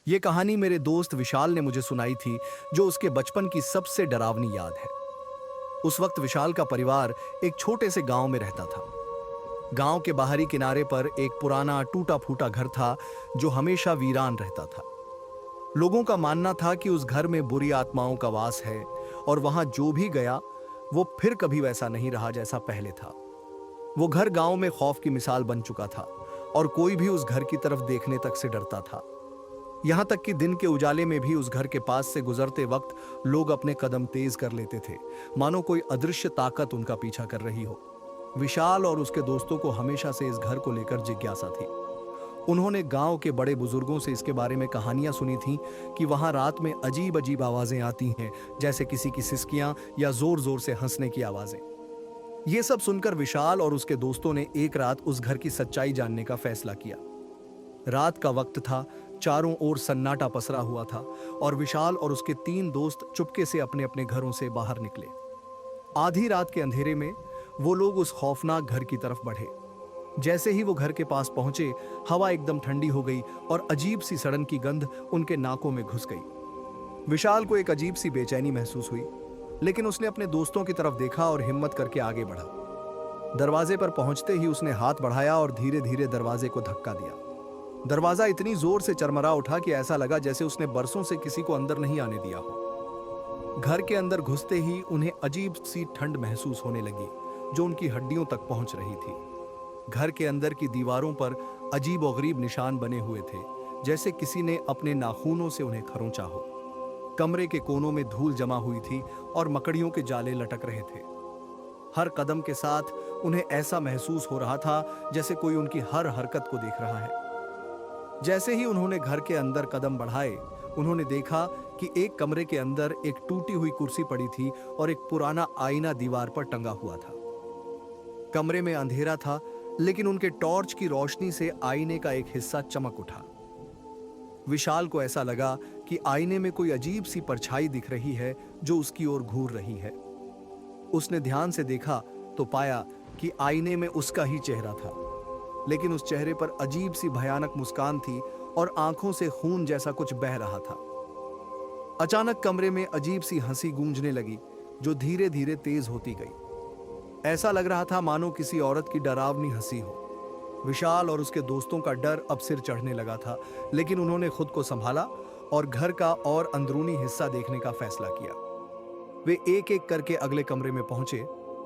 ये कहानी मेरे दोस्त विशाल ने मुझे सुनाई थी, जो उसके बचपन की सबसे डरावनी याद है। उस वक्त विशाल का परिवार एक छोटे से गांव में रहता था। गांव के बाहरी किनारे पर एक पुराना टूटा फूटा घर था, जो हमेशा वीरान रहता था। लोगों का मानना था कि उस घर में बुरी आत्माओं का वास है, और वहां जो भी गया वो फिर कभी वैसा नहीं रहा जैसा पहले था। वो घर गांव में खौफ की मिसाल बन चुका था, और कोई भी उस घर की तरफ देखने तक से डरता था। यहां तक कि दिन के उजाले में भी उस घर के पास से गुजरते वक्त लोग अपने कदम तेज कर लेते थे, मानो कोई अदृश्य ताकत उनका पीछा कर रही हो। विशाल और उसके दोस्तों को हमेशा से इस घर को लेकर जिज्ञासा थी। उन्होंने गांव के बड़े बुजुर्गों से इसके बारे में कहानियां सुनी थीं कि वहां रात में अजीब अजीब आवाजें आती हैं, जैसे किसी की सिसकियां या जोर जोर से हंसने की आवाजें। ये सब सुनकर विशाल और उसके दोस्तों ने एक रात उस घर की सच्चाई जानने का फैसला किया। रात का वक्त था, चारों ओर सन्नाटा पसरा हुआ था, और विशाल और उसके तीन दोस्त चुपके से अपने अपने घरों से बाहर निकले। आधी रात के अंधेरे में वो लोग उस खौफनाक घर की तरफ बढ़े। जैसे ही वो घर के पास पहुंचे, हवा एकदम ठंडी हो गई और अजीब सी सड़न की गंध उनके नाकों में घुस गई। विशाल को एक अजीब सी बेचैनी महसूस हुई, लेकिन उसने अपने दोस्तों की तरफ देखा और हिम्मत करके आगे बढ़ा। दरवाजे पर पहुंचते ही उसने हाथ बढ़ाया और धीरे धीरे दरवाजे को धक्का दिया। दरवाजा इतनी जोर से चरमरा उठा कि ऐसा लगा जैसे उसने बरसों से किसी को अंदर नहीं आने दिया हो। घर के अंदर घुसते ही उन्हें अजीब सी ठंड महसूस होने लगी, जो उनकी हड्डियों तक पहुंच रही थी। घर के अंदर की दीवारों पर अजीब और गरीब निशान बने हुए थे, जैसे किसी ने अपने नाखूनों से उन्हें खरोंचा हो। कमरे के कोनों में धूल जमा हुई थी और मकड़ियों के जाले लटक रहे थे। हर कदम के साथ उन्हें ऐसा महसूस हो रहा था जैसे कोई उनकी हर हरकत को देख रहा है। जैसे ही उन्होंने घर के अंदर कदम बढ़ाए, उन्होंने देखा कि एक कमरे के अंदर एक टूटी हुई कुर्सी पड़ी थी और एक पुराना आईना दीवार पर टंगा हुआ था। कमरे में अंधेरा था, लेकिन उनके टॉर्च की रोशनी से आईने का एक हिस्सा चमक उठा। विशाल को ऐसा लगा कि आईने में कोई अजीब सी परछाई दिख रही है, जो उसकी ओर घूर रही है। उसने ध्यान से देखा तो पाया कि आईने में उसका ही चेहरा था, लेकिन उस चेहरे पर अजीब सी भयानक मुस्कान थी और आंखों से खून जैसा कुछ बह रहा था। अचानक कमरे में अजीब सी हंसी गूंजने लगी, जो धीरे धीरे तेज होती गई। ऐसा लग रहा था मानो किसी औरत की डरावनी हंसी हो। विशाल और उसके दोस्तों का डर अब सिर चढ़ने लगा था, लेकिन उन्होंने खुद को संभाला और घर का और अंदरूनी हिस्सा देखने का फैसला किया। वे एक एक करके अगले कमरे में पहुंचे,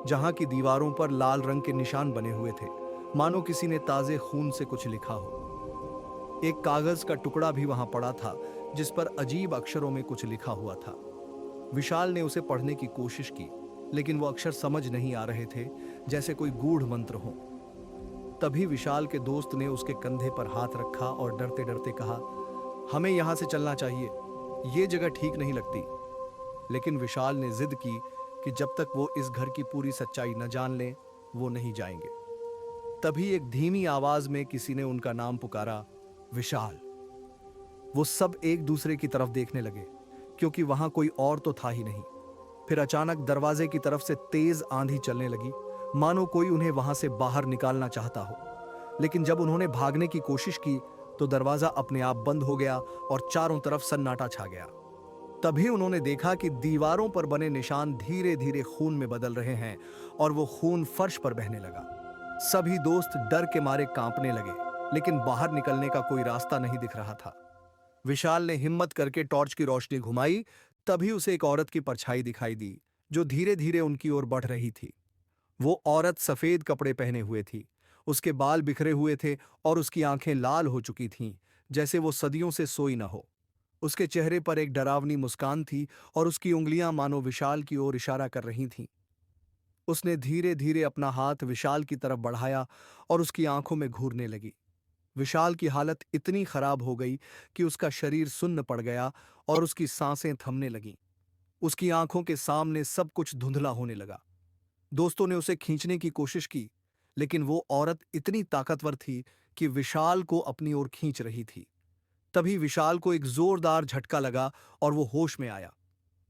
जहां की दीवारों पर लाल रंग के निशान बने हुए थे, मानो किसी ने ताजे खून से कुछ लिखा हो। एक कागज का टुकड़ा भी वहां पड़ा था, जिस पर अजीब अक्षरों में कुछ लिखा हुआ था। विशाल ने उसे पढ़ने की कोशिश की, लेकिन वो अक्षर समझ नहीं आ रहे थे, जैसे कोई गूढ़ मंत्र हो। तभी विशाल के दोस्त ने उसके कंधे पर हाथ रखा और डरते डरते कहा, हमें यहां से चलना चाहिए, ये जगह ठीक नहीं लगती। लेकिन विशाल ने जिद की कि जब तक वो इस घर की पूरी सच्चाई न जान लें, वो नहीं जाएंगे। तभी एक धीमी आवाज में किसी ने उनका नाम पुकारा, विशाल। वो सब एक दूसरे की तरफ देखने लगे, क्योंकि वहां कोई और तो था ही नहीं। फिर अचानक दरवाजे की तरफ से तेज आंधी चलने लगी, मानो कोई उन्हें वहां से बाहर निकालना चाहता हो। लेकिन जब उन्होंने भागने की कोशिश की, तो दरवाजा अपने आप बंद हो गया और चारों तरफ सन्नाटा छा गया। तभी उन्होंने देखा कि दीवारों पर बने निशान धीरे धीरे खून में बदल रहे हैं, और वो खून फर्श पर बहने लगा। सभी दोस्त डर के मारे कांपने लगे, लेकिन बाहर निकलने का कोई रास्ता नहीं दिख रहा था। विशाल ने हिम्मत करके टॉर्च की रोशनी घुमाई। तभी उसे एक औरत की परछाई दिखाई दी, जो धीरे धीरे उनकी ओर बढ़ रही थी। वो औरत सफेद कपड़े पहने हुए थी, उसके बाल बिखरे हुए थे और उसकी आंखें लाल हो चुकी थीं, जैसे वो सदियों से सोई न हो। उसके चेहरे पर एक डरावनी मुस्कान थी और उसकी उंगलियां मानो विशाल की ओर इशारा कर रही थीं। उसने धीरे धीरे अपना हाथ विशाल की तरफ बढ़ाया और उसकी आंखों में घूरने लगी। विशाल की हालत इतनी खराब हो गई कि उसका शरीर सुन्न पड़ गया और उसकी सांसें थमने लगीं। उसकी आंखों के सामने सब कुछ धुंधला होने लगा। दोस्तों ने उसे खींचने की कोशिश की, लेकिन वो औरत इतनी ताकतवर थी कि विशाल को अपनी ओर खींच रही थी। तभी विशाल को एक जोरदार झटका लगा और वो होश में आया।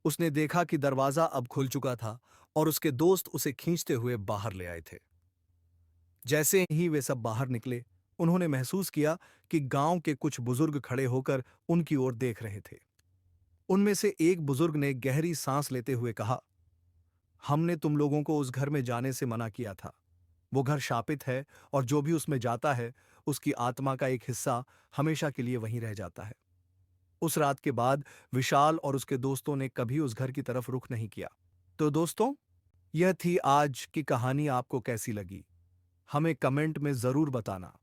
उसने देखा कि दरवाजा अब खुल चुका था और उसके दोस्त उसे खींचते हुए बाहर ले आए थे। जैसे ही वे सब बाहर निकले, उन्होंने महसूस किया कि गांव के कुछ बुजुर्ग खड़े होकर उनकी ओर देख रहे थे। उनमें से एक बुजुर्ग ने गहरी सांस लेते हुए कहा, हमने तुम लोगों को उस घर में जाने से मना किया था। वो घर शापित है और जो भी उसमें जाता है उसकी आत्मा का एक हिस्सा हमेशा के लिए वहीं रह जाता है। उस रात के बाद विशाल और उसके दोस्तों ने कभी उस घर की तरफ रुख नहीं किया। तो दोस्तों, यह थी आज की कहानी। आपको कैसी लगी हमें कमेंट में जरूर बताना।